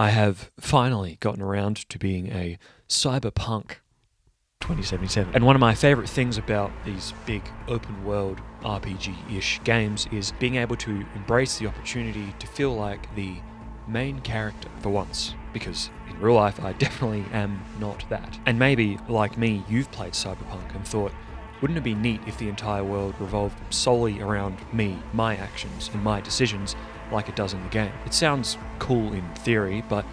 I have finally gotten around to being a cyberpunk 2077. And one of my favourite things about these big open world RPG-ish games is being able to embrace the opportunity to feel like the main character for once. Because in real life, I definitely am not that. And maybe, like me, you've played Cyberpunk and thought, wouldn't it be neat if the entire world revolved solely around me, my actions, and my decisions like it does in the game? It sounds cool in theory, but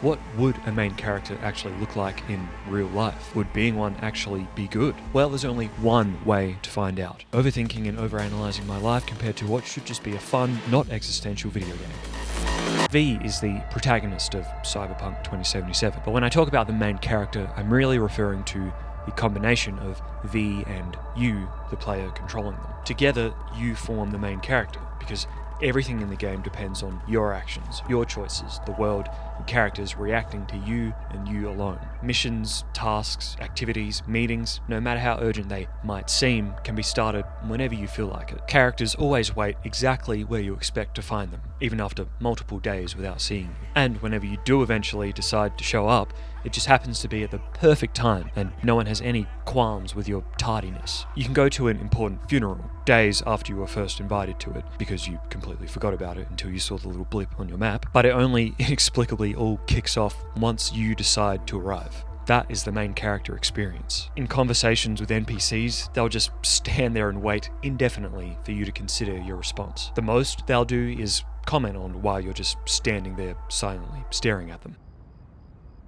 what would a main character actually look like in real life? Would being one actually be good? Well, there's only one way to find out. Overthinking and overanalyzing my life compared to what should just be a fun, not existential video game. V is the protagonist of Cyberpunk 2077, but when I talk about the main character, I'm really referring to the combination of V and you, the player, controlling them. Together, you form the main character, because everything in the game depends on your actions, your choices, the world, and characters reacting to you and you alone. Missions, tasks, activities, meetings, no matter how urgent they might seem, can be started whenever you feel like it. Characters always wait exactly where you expect to find them, even after multiple days without seeing you. And whenever you do eventually decide to show up, it just happens to be at the perfect time, and no one has any qualms with your tardiness. You can go to an important funeral days after you were first invited to it, because you completely forgot about it until you saw the little blip on your map, but it only inexplicably all kicks off once you decide to arrive. That is the main character experience. In conversations with NPCs, they'll just stand there and wait indefinitely for you to consider your response. The most they'll do is comment on why you're just standing there silently staring at them.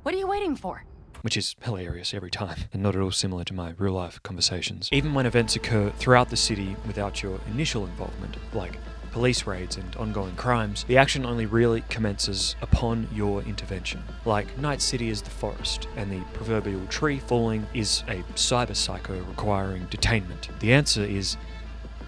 What are you waiting for? Which is hilarious every time, and not at all similar to my real-life conversations. Even when events occur throughout the city without your initial involvement, like police raids and ongoing crimes, the action only really commences upon your intervention. Like Night City is the forest, and the proverbial tree falling is a cyber psycho requiring detainment. The answer is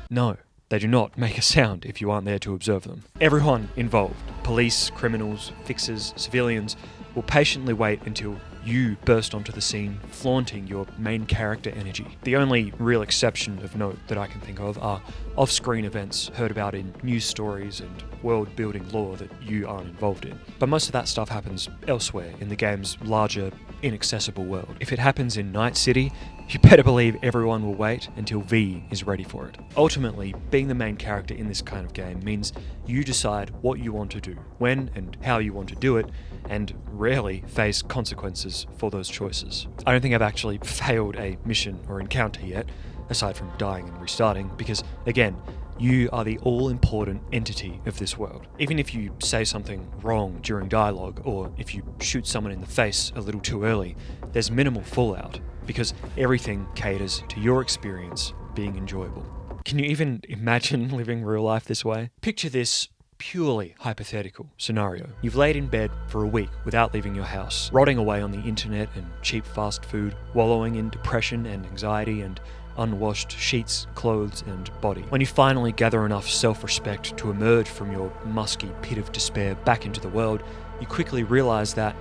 no. They do not make a sound if you aren't there to observe them. Everyone involved, police, criminals, fixers, civilians, will patiently wait until you burst onto the scene, flaunting your main character energy. The only real exception of note that I can think of are off-screen events heard about in news stories and world-building lore that you aren't involved in. But most of that stuff happens elsewhere in the game's larger, inaccessible world. If it happens in Night City, you better believe everyone will wait until V is ready for it. Ultimately, being the main character in this kind of game means you decide what you want to do, when and how you want to do it, and rarely face consequences for those choices. I don't think I've actually failed a mission or encounter yet, aside from dying and restarting, because again, you are the all-important entity of this world. Even if you say something wrong during dialogue, or if you shoot someone in the face a little too early, there's minimal fallout, because everything caters to your experience being enjoyable. Can you even imagine living real life this way? Picture this purely hypothetical scenario. You've laid in bed for a week without leaving your house, rotting away on the internet and cheap fast food, wallowing in depression and anxiety and unwashed sheets, clothes, and body. When you finally gather enough self-respect to emerge from your musky pit of despair back into the world, you quickly realize that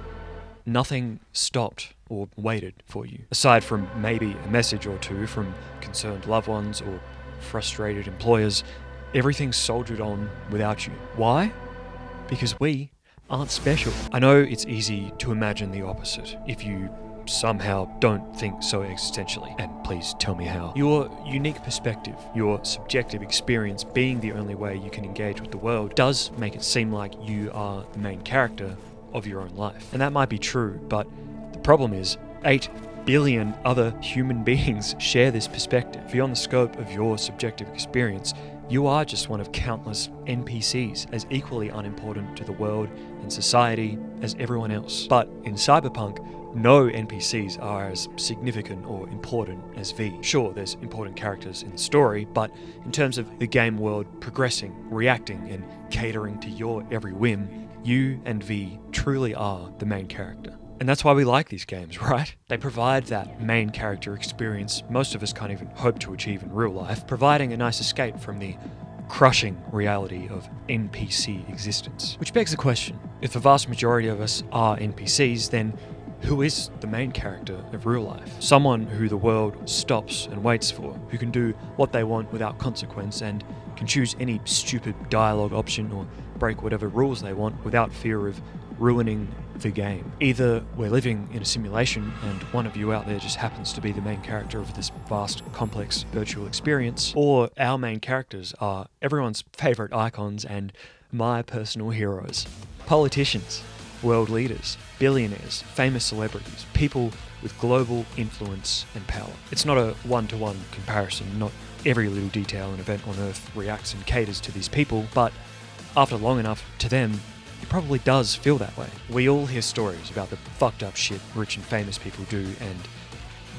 nothing stopped or waited for you, aside from maybe a message or two from concerned loved ones or frustrated employers. Everything soldiered on without you. Why? Because we aren't special. I know it's easy to imagine the opposite if you somehow don't think so existentially, and please tell me how. Your unique perspective, your subjective experience being the only way you can engage with the world, does make it seem like you are the main character of your own life. And that might be true, but the problem is 8 billion other human beings share this perspective. Beyond the scope of your subjective experience, you are just one of countless NPCs, as equally unimportant to the world and society as everyone else. But in Cyberpunk, no NPCs are as significant or important as V. Sure, there's important characters in the story, but in terms of the game world progressing, reacting, and catering to your every whim, you and V truly are the main character. And that's why we like these games, right? They provide that main character experience most of us can't even hope to achieve in real life, providing a nice escape from the crushing reality of NPC existence. Which begs the question, if the vast majority of us are NPCs, then who is the main character of real life? Someone who the world stops and waits for, who can do what they want without consequence and can choose any stupid dialogue option or break whatever rules they want without fear of ruining the game. Either we're living in a simulation and one of you out there just happens to be the main character of this vast, complex virtual experience, or our main characters are everyone's favourite icons and my personal heroes. Politicians, world leaders, billionaires, famous celebrities, people with global influence and power. It's not a one-to-one comparison. Not every little detail and event on Earth reacts and caters to these people, but after long enough, to them, it probably does feel that way. We all hear stories about the fucked up shit rich and famous people do and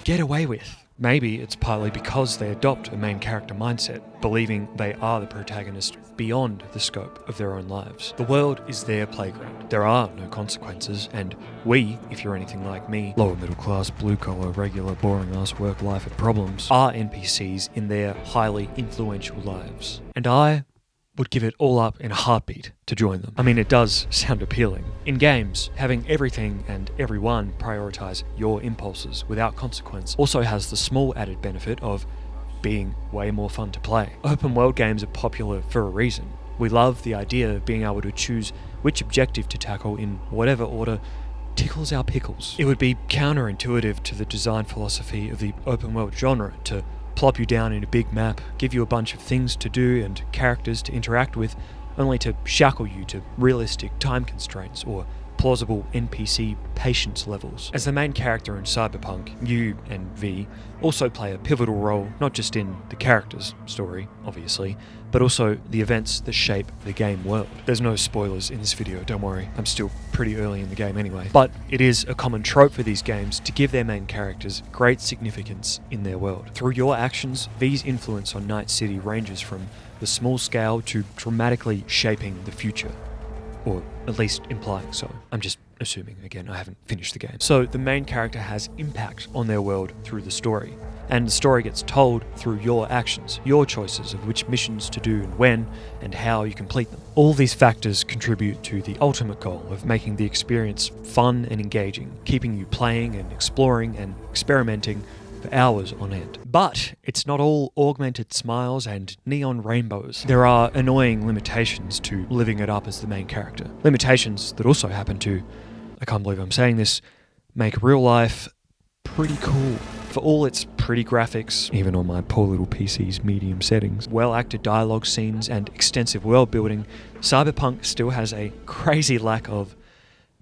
get away with. Maybe it's partly because they adopt a main character mindset, believing they are the protagonist beyond the scope of their own lives. The world is their playground. There are no consequences, and we, if you're anything like me, lower middle class, blue collar, regular, boring ass work life and problems, are NPCs in their highly influential lives. And I would give it all up in a heartbeat to join them. I mean, it does sound appealing. In games, having everything and everyone prioritize your impulses without consequence also has the small added benefit of being way more fun to play. Open world games are popular for a reason. We love the idea of being able to choose which objective to tackle in whatever order tickles our pickles. It would be counterintuitive to the design philosophy of the open world genre to plop you down in a big map, give you a bunch of things to do and characters to interact with, only to shackle you to realistic time constraints or plausible NPC patience levels. As the main character in Cyberpunk, you and V also play a pivotal role not just in the character's story, obviously, but also the events that shape the game world. There's no spoilers in this video, don't worry, I'm still pretty early in the game anyway. But it is a common trope for these games to give their main characters great significance in their world. Through your actions, V's influence on Night City ranges from the small scale to dramatically shaping the future. Or at least implying so. I'm just assuming, again, I haven't finished the game. So the main character has impact on their world through the story. And the story gets told through your actions, your choices of which missions to do and when, and how you complete them. All these factors contribute to the ultimate goal of making the experience fun and engaging, keeping you playing and exploring and experimenting for hours on end. But it's not all augmented smiles and neon rainbows. There are annoying limitations to living it up as the main character. Limitations that also happen to, I can't believe I'm saying this, make real life pretty cool. For all its pretty graphics, even on my poor little PC's medium settings, well-acted dialogue scenes and extensive world building, Cyberpunk still has a crazy lack of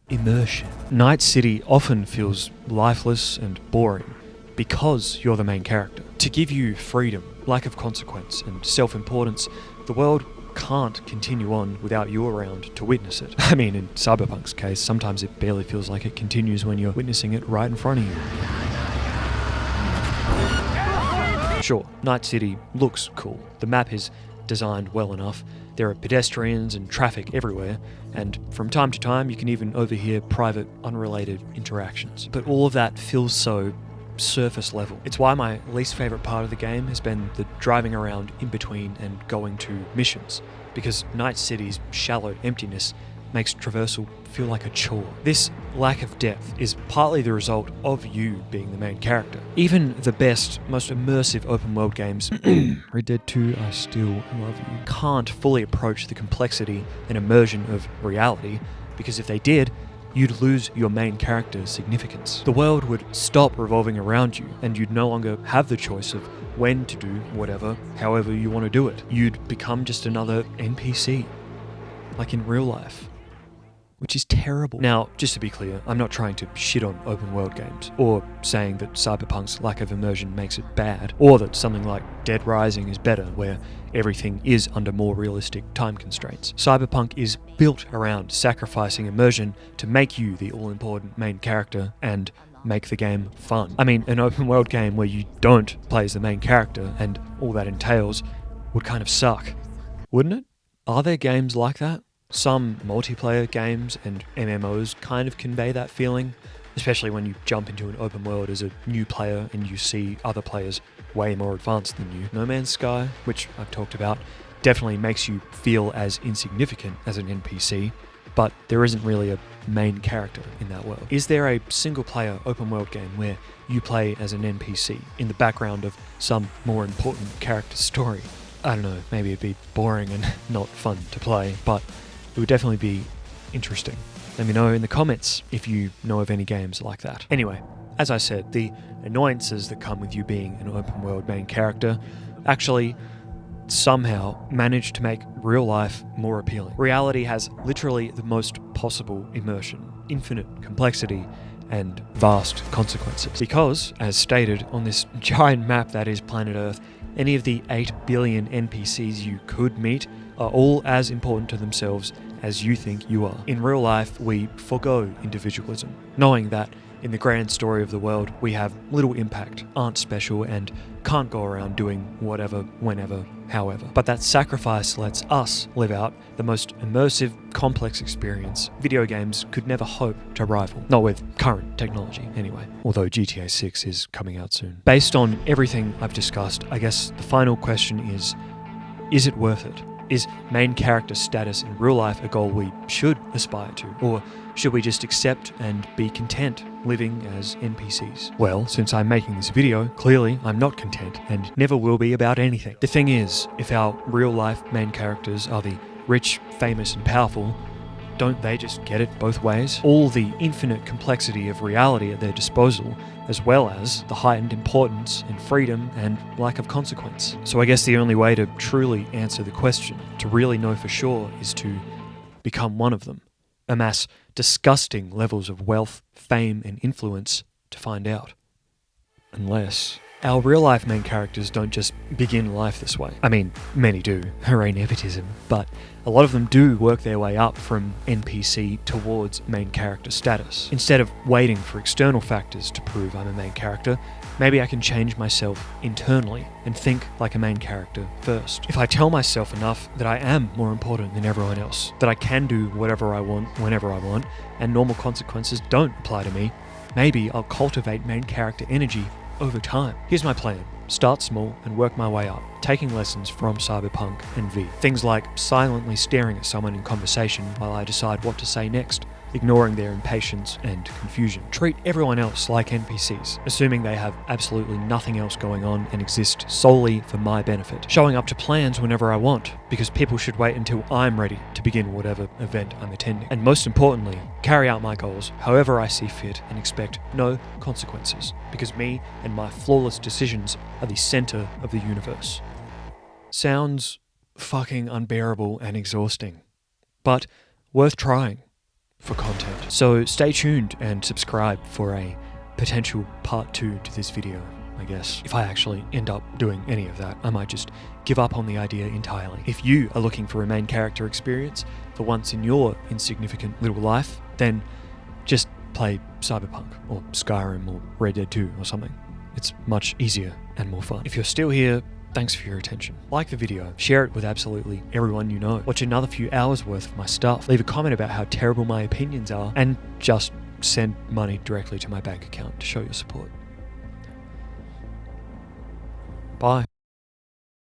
immersion. Night City often feels lifeless and boring, because you're the main character. To give you freedom, lack of consequence, and self-importance, the world can't continue on without you around to witness it. I mean, in Cyberpunk's case, sometimes it barely feels like it continues when you're witnessing it right in front of you. Sure, Night City looks cool. The map is designed well enough. There are pedestrians and traffic everywhere, and from time to time you can even overhear private, unrelated interactions. But all of that feels so surface level. It's why my least favourite part of the game has been the driving around in between and going to missions, because Night City's shallow emptiness makes traversal feel like a chore. This lack of depth is partly the result of you being the main character. Even the best, most immersive open world games, Red Dead 2, I still love you, can't fully approach the complexity and immersion of reality, because if they did, you'd lose your main character's significance. The world would stop revolving around you, and you'd no longer have the choice of when to do whatever, however you want to do it. You'd become just another NPC, like in real life, which is terrible. Now, just to be clear, I'm not trying to shit on open world games, or saying that Cyberpunk's lack of immersion makes it bad, or that something like Dead Rising is better, where everything is under more realistic time constraints. Cyberpunk is built around sacrificing immersion to make you the all-important main character and make the game fun. I mean, an open world game where you don't play as the main character and all that entails would kind of suck, wouldn't it? Are there games like that? Some multiplayer games and MMOs kind of convey that feeling, especially when you jump into an open world as a new player and you see other players way more advanced than you. No Man's Sky, which I've talked about, definitely makes you feel as insignificant as an NPC, but there isn't really a main character in that world. Is there a single-player open world game where you play as an NPC in the background of some more important character's story? I don't know, maybe it'd be boring and not fun to play, but it would definitely be interesting. Let me know in the comments if you know of any games like that. Anyway, as I said, the annoyances that come with you being an open world main character actually somehow manage to make real life more appealing. Reality has literally the most possible immersion, infinite complexity, and vast consequences. Because, as stated on this giant map that is planet Earth, any of the 8 billion NPCs you could meet are all as important to themselves as you think you are. In real life, we forego individualism, knowing that in the grand story of the world, we have little impact, aren't special, and can't go around doing whatever, whenever, however. But that sacrifice lets us live out the most immersive, complex experience video games could never hope to rival. Not with current technology, anyway. Although GTA 6 is coming out soon. Based on everything I've discussed, I guess the final question is it worth it? Is main character status in real life a goal we should aspire to? Or should we just accept and be content living as NPCs? Well, since I'm making this video, clearly I'm not content and never will be about anything. The thing is, if our real life main characters are the rich, famous and powerful, don't they just get it both ways? All the infinite complexity of reality at their disposal, as well as the heightened importance and freedom and lack of consequence. So I guess the only way to truly answer the question, to really know for sure, is to become one of them. Amass disgusting levels of wealth, fame and influence to find out. Unless our real-life main characters don't just begin life this way. I mean, many do, hooray nepotism, but a lot of them do work their way up from NPC towards main character status. Instead of waiting for external factors to prove I'm a main character, maybe I can change myself internally and think like a main character first. If I tell myself enough that I am more important than everyone else, that I can do whatever I want, whenever I want, and normal consequences don't apply to me, maybe I'll cultivate main character energy over time. Here's my plan. Start small and work my way up, taking lessons from Cyberpunk and V. Things like silently staring at someone in conversation while I decide what to say next, ignoring their impatience and confusion. Treat everyone else like NPCs, assuming they have absolutely nothing else going on and exist solely for my benefit. Showing up to plans whenever I want, because people should wait until I'm ready to begin whatever event I'm attending. And most importantly, carry out my goals however I see fit and expect no consequences, because me and my flawless decisions are the center of the universe. Sounds fucking unbearable and exhausting, but worth trying for content. So stay tuned and subscribe for a potential part 2 to this video, I guess. If I actually end up doing any of that, I might just give up on the idea entirely. If you are looking for a main character experience for once in your insignificant little life, then just play Cyberpunk or Skyrim or Red Dead 2 or something. It's much easier and more fun. If you're still here, thanks for your attention. Like the video, share it with absolutely everyone you know. Watch another few hours worth of my stuff. Leave a comment about how terrible my opinions are, and just send money directly to my bank account to show your support. Bye.